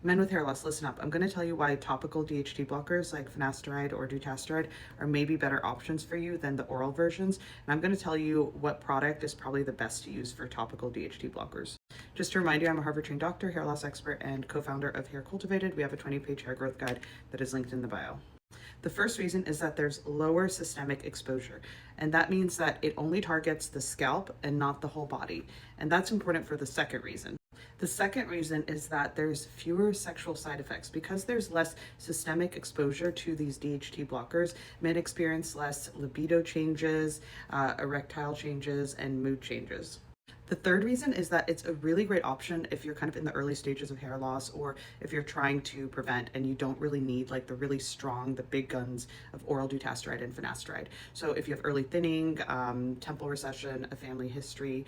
Men with hair loss, listen up. I'm going to tell you why topical DHT blockers like finasteride or dutasteride are maybe better options for you than the oral versions. And I'm going to tell you what product is probably the best to use for topical DHT blockers. Just to remind you, I'm a Harvard trained doctor, hair loss expert, and co-founder of Hair Cultivated. We have a 20-page hair growth guide that is linked in the bio. The first reason is that there's lower systemic exposure, and that means that it only targets the scalp and not the whole body. And that's important for the second reason. The second reason is that there's fewer sexual side effects. Because there's less systemic exposure to these DHT blockers, men experience less libido changes, erectile changes, and mood changes. The third reason is that it's a really great option if you're kind of in the early stages of hair loss, or if you're trying to prevent and you don't really need like the really strong, the big guns of oral dutasteride and finasteride. So if you have early thinning, temple recession, a family history,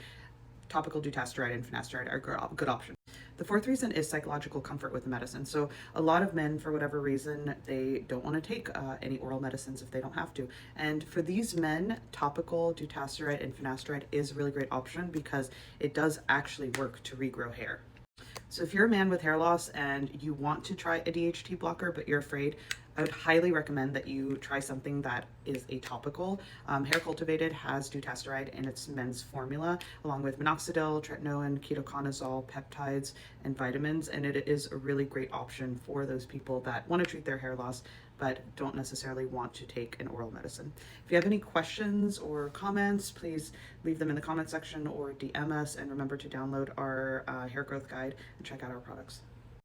topical dutasteride and finasteride are a good option. The fourth reason is psychological comfort with the medicine. So a lot of men, for whatever reason, they don't want to take any oral medicines if they don't have to. And for these men, topical dutasteride and finasteride is a really great option because it does actually work to regrow hair. So if you're a man with hair loss and you want to try a DHT blocker, but you're afraid, I would highly recommend that you try something that is a topical. Hair Cultivated has dutasteride in its men's formula, along with minoxidil, tretinoin, ketoconazole, peptides, and vitamins. And it is a really great option for those people that want to treat their hair loss, but don't necessarily want to take an oral medicine. If you have any questions or comments, please leave them in the comment section or DM us. And remember to download our hair growth guide and check out our products.